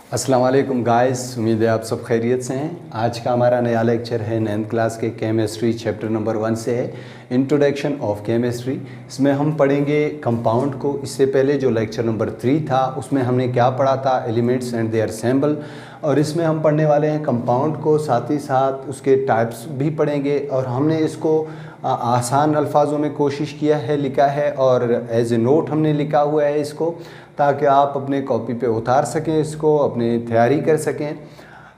अस्सलाम वालेकुम गाइस, उम्मीद है आप सब खैरियत से हैं। आज का हमारा नया लेक्चर है 9th क्लास के केमिस्ट्री चैप्टर नंबर 1 से है, इंट्रोडक्शन ऑफ केमिस्ट्री। इसमें हम पढ़ेंगे कंपाउंड को। इससे पहले जो लेक्चर नंबर 3 था उसमें हमने क्या पढ़ा था, एलिमेंट्स एंड देयर सिंबल। और इसमें हम पढ़ने वाले हैं कंपाउंड को, साथ ही साथ उसके टाइप्स भी पढ़ेंगे। और हमने इसको आसान अल्फाजों में कोशिश किया है, लिखा है, और एज ए नोट हमने लिखा हुआ है इसको, ताकि आप अपने कॉपी पे उतार सकें, इसको अपनी तैयारी कर सकें।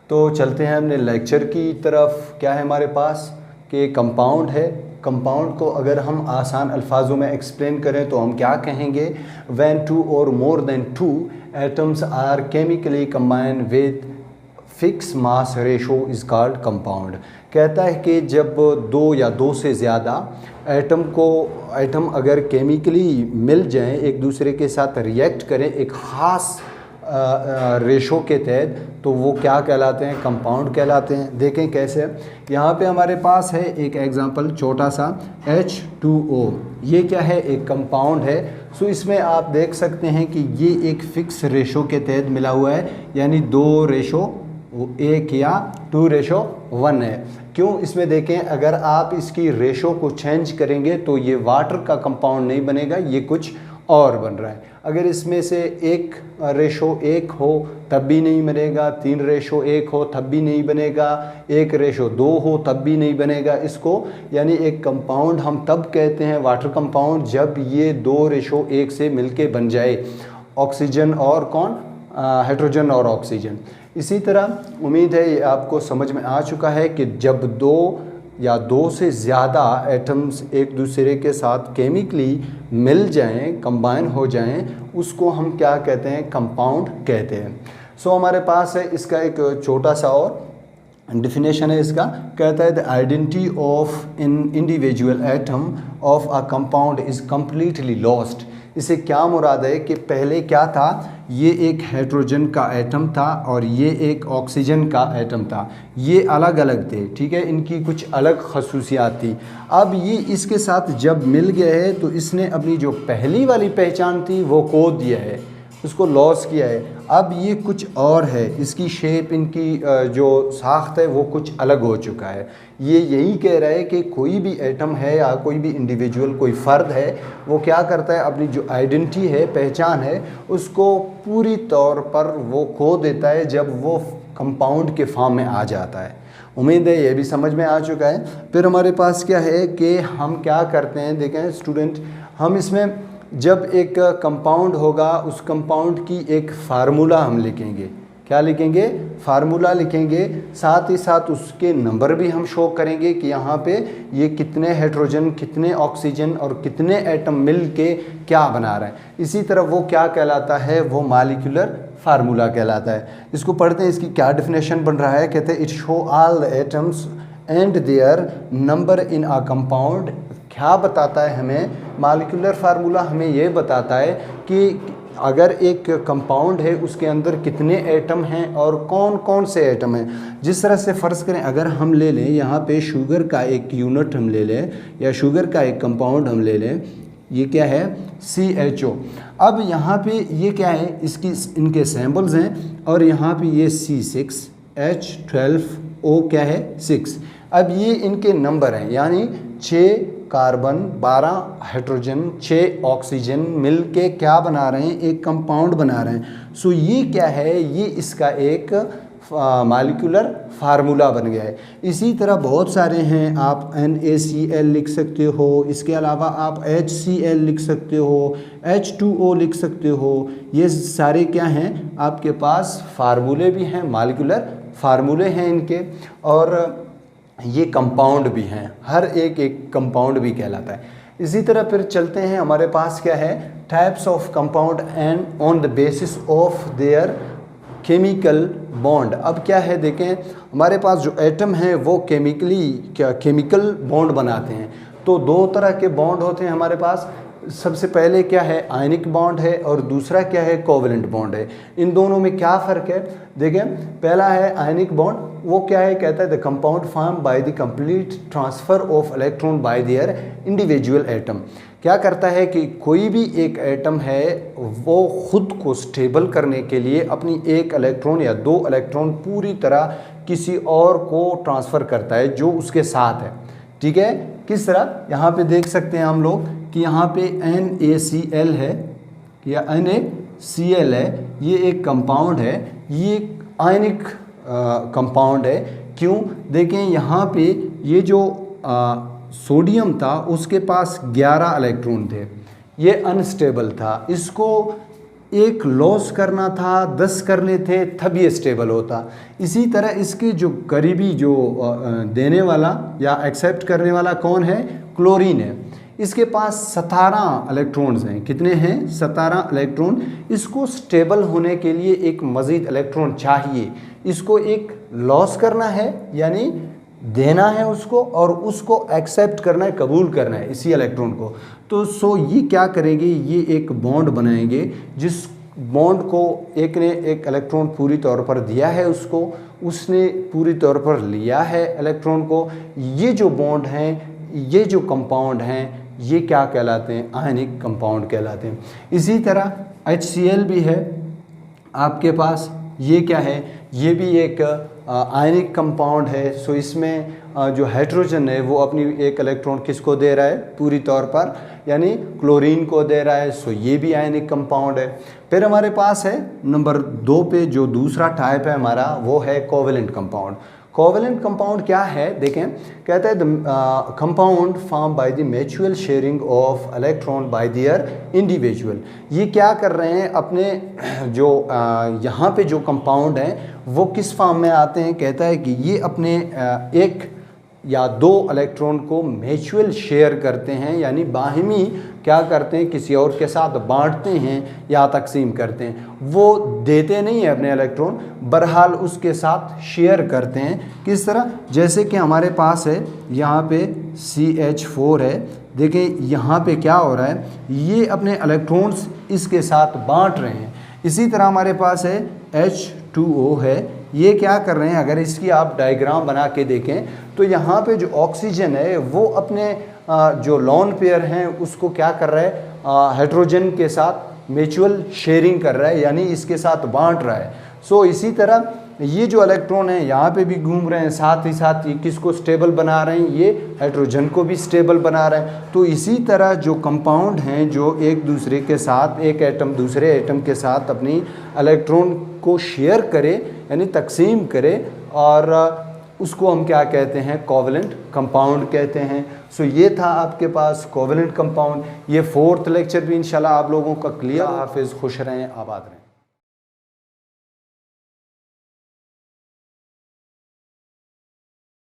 तो चलते हैं अपने लेक्चर की तरफ। क्या है हमारे पास कि कंपाउंड है। कंपाउंड को अगर हम आसान अल्फाजों में एक्सप्लेन करें तो हम क्या कहेंगे, व्हेन टू और more than two atoms are chemically combine with fix mass ratio is called compound. कहता है कि जब दो या दो से ज़्यादा एटम अगर केमिकली मिल जाएं, एक दूसरे के साथ रिएक्ट करें एक ख़ास रेशो के तहत, तो वो क्या कहलाते हैं, कंपाउंड कहलाते हैं। देखें कैसे। यहाँ पे हमारे पास है एक एग्जांपल छोटा सा, H2O। ये क्या है, एक कंपाउंड है। सो इसमें आप देख सकते हैं कि ये एक फ़िक्स रेशो के तहत मिला हुआ है, यानी 2:1 या 2:1 है। क्यों, इसमें देखें अगर आप इसकी रेशो को चेंज करेंगे तो ये वाटर का कंपाउंड नहीं बनेगा, ये कुछ और बन रहा है। अगर इसमें से 1:1 हो तब भी नहीं बनेगा, 3:1 हो तब भी नहीं बनेगा, 1:2 हो तब भी नहीं बनेगा इसको। यानी एक कंपाउंड हम तब कहते हैं वाटर कंपाउंड जब ये 2:1 से मिलके बन जाए, ऑक्सीजन और कौन, हाइड्रोजन और ऑक्सीजन। इसी तरह उम्मीद है ये आपको समझ में आ चुका है कि जब दो या दो से ज़्यादा एटम्स एक दूसरे के साथ केमिकली मिल जाएं, कंबाइन हो जाएं, उसको हम क्या कहते हैं, कंपाउंड कहते हैं। सो हमारे पास है इसका एक छोटा सा और डिफिनेशन है इसका। कहता है the identity of in individual atom of a compound is completely lost. इसे क्या मुराद है कि पहले क्या था, ये एक हाइड्रोजन का एटम था और ये एक ऑक्सीजन का एटम था। ये अलग अलग थे, ठीक है, इनकी कुछ अलग खसूसियात थी। अब ये इसके साथ जब मिल गए है तो इसने अपनी जो पहली वाली पहचान थी वो खो दिया है, उसको लॉस किया है। अब ये कुछ और है, इसकी शेप, इनकी जो साख्त है वो कुछ अलग हो चुका है। ये यही कह रहा है कि कोई भी एटम है या कोई भी इंडिविजुअल, कोई फ़र्द है, वो क्या करता है, अपनी जो आइडेंटिटी है, पहचान है, उसको पूरी तौर पर वो खो देता है जब वो कंपाउंड के फॉर्म में आ जाता है। उम्मीद है ये भी समझ में आ चुका है। फिर हमारे पास क्या है कि हम क्या करते हैं, देखें स्टूडेंट, हम इसमें जब एक कंपाउंड होगा उस कंपाउंड की एक फार्मूला हम लिखेंगे। क्या लिखेंगे, फार्मूला लिखेंगे। साथ ही साथ उसके नंबर भी हम शो करेंगे कि यहाँ पे ये कितने हाइड्रोजन, कितने ऑक्सीजन और कितने एटम मिल के क्या बना रहे हैं। इसी तरह वो क्या कहलाता है, वो मॉलिक्यूलर फार्मूला कहलाता है। इसको पढ़ते हैं, इसकी क्या डिफिनेशन बन रहा है। कहते हैं it show all the atoms and their number in a compound. क्या बताता है हमें, मॉलिक्यूलर फार्मूला हमें ये बताता है कि अगर एक कंपाउंड है उसके अंदर कितने एटम हैं और कौन कौन से एटम हैं। जिस तरह से फ़र्ज़ करें, अगर हम ले लें यहाँ पे शुगर का एक यूनिट हम ले लें, या शुगर का एक कंपाउंड हम ले लें, ये क्या है, CHO। अब यहाँ पे ये क्या है, इसकी इनके सैम्बल्स हैं, और यहाँ पे ये C6, H12O क्या है, 6। अब ये इनके नंबर हैं, यानी 6 कार्बन, 12 हाइड्रोजन, 6 ऑक्सीजन मिल के क्या बना रहे हैं, एक कंपाउंड बना रहे हैं। सो ये क्या है, ये इसका एक मॉलिक्यूलर फार्मूला बन गया है। इसी तरह बहुत सारे हैं, आप NaCl लिख सकते हो, इसके अलावा आप HCl लिख सकते हो, H2O लिख सकते हो। ये सारे क्या हैं, आपके पास फार्मूले भी हैं, मॉलिक्यूलर फार्मूले हैं इनके, और ये कंपाउंड भी हैं। हर एक कंपाउंड भी कहलाता है। इसी तरह फिर चलते हैं, हमारे पास क्या है, types of compound and on the basis of their chemical bond. अब क्या है, देखें हमारे पास जो एटम हैं वो केमिकल बॉन्ड बनाते हैं। तो दो तरह के बॉन्ड होते हैं हमारे पास। सबसे पहले क्या है, आयनिक बॉन्ड है, और दूसरा क्या है, कोवेलेंट बॉन्ड है। इन दोनों में क्या फ़र्क है, देखें पहला है आयनिक बॉन्ड। वो क्या है, कहता है the compound form by the complete transfer of electron by their individual atom. क्या करता है कि कोई भी एक एटम है वो खुद को स्टेबल करने के लिए अपनी एक इलेक्ट्रॉन या दो इलेक्ट्रॉन पूरी तरह किसी और को ट्रांसफ़र करता है जो उसके साथ है। ठीक है, किस तरह यहाँ पे देख सकते हैं हम लोग कि यहाँ पे NaCl है या NaCl है, ये एक कंपाउंड है, ये आयनिक कंपाउंड है। क्यों? देखें यहाँ पे ये जो सोडियम था उसके पास 11 इलेक्ट्रॉन थे, ये अनस्टेबल था, इसको एक लॉस करना था, 10 करने थे तब ये स्टेबल होता। इसी तरह इसके जो करीबी जो देने वाला या एक्सेप्ट करने वाला कौन है? क्लोरीन है। इसके पास 17 इलेक्ट्रॉन्स हैं। कितने हैं? 17 इलेक्ट्रॉन। इसको स्टेबल होने के लिए एक मज़ीद इलेक्ट्रॉन चाहिए, इसको एक लॉस करना है यानी देना है उसको, और उसको एक्सेप्ट करना है, कबूल करना है इसी इलेक्ट्रॉन को। तो ये क्या करेंगे, ये एक बॉन्ड बनाएंगे, जिस बॉन्ड को एक ने एक इलेक्ट्रॉन पूरी तौर पर दिया है उसको, उसने पूरी तौर पर लिया है इलेक्ट्रॉन को। ये जो बॉन्ड हैं, ये जो कंपाउंड हैं, ये क्या कहलाते हैं? आयनिक कंपाउंड कहलाते हैं। इसी तरह HCl भी है आपके पास, ये क्या है? ये भी एक आयनिक कंपाउंड है। सो इसमें जो हाइड्रोजन है वो अपनी एक इलेक्ट्रॉन किसको दे रहा है? पूरी तौर पर यानी क्लोरीन को दे रहा है। सो ये भी आयनिक कंपाउंड है। फिर हमारे पास है नंबर 2 पे जो दूसरा टाइप है हमारा, वो है कोवेलेंट कंपाउंड। कोवेलेंट कंपाउंड क्या है? देखें, कहता है the compound form by the mutual sharing of electron by their individual. ये क्या कर रहे हैं? अपने जो यहाँ पे जो कंपाउंड हैं वो किस फॉर्म में आते हैं? कहता है कि ये अपने एक या दो इलेक्ट्रॉन को म्यूचुअल शेयर करते हैं, यानी बाहिमी क्या करते हैं? किसी और के साथ बांटते हैं या तकसीम करते हैं। वो देते नहीं है अपने इलेक्ट्रॉन, बहरहाल उसके साथ शेयर करते हैं। किस तरह? जैसे कि हमारे पास है यहाँ पे CH4 है, देखें यहाँ पे क्या हो रहा है, ये अपने इलेक्ट्रॉन्स इसके साथ बांट रहे हैं। इसी तरह हमारे पास है H2O है, ये क्या कर रहे हैं? अगर इसकी आप डायग्राम बना के देखें तो यहाँ पे जो ऑक्सीजन है वो अपने जो लोन पेयर हैं उसको क्या कर रहा है? हाइड्रोजन के साथ म्यूचुअल शेयरिंग कर रहा है, यानी इसके साथ बांट रहा है। सो इसी तरह ये जो इलेक्ट्रॉन है यहाँ पे भी घूम रहे हैं, साथ ही साथ ये किसको स्टेबल बना रहे हैं? ये हाइड्रोजन को भी स्टेबल बना रहे हैं। तो इसी तरह जो कंपाउंड हैं जो एक दूसरे के साथ, एक एटम दूसरे एटम के साथ अपनी इलेक्ट्रॉन को शेयर करे यानी तकसीम करे, और उसको हम क्या कहते हैं? कोवेलेंट कंपाउंड कहते हैं। सो ये था आपके पास कोवेलेंट कंपाउंड। ये 4th लेक्चर भी इंशाल्लाह आप लोगों का क्लियर। हाफिज़, खुश रहें, आबाद रहें।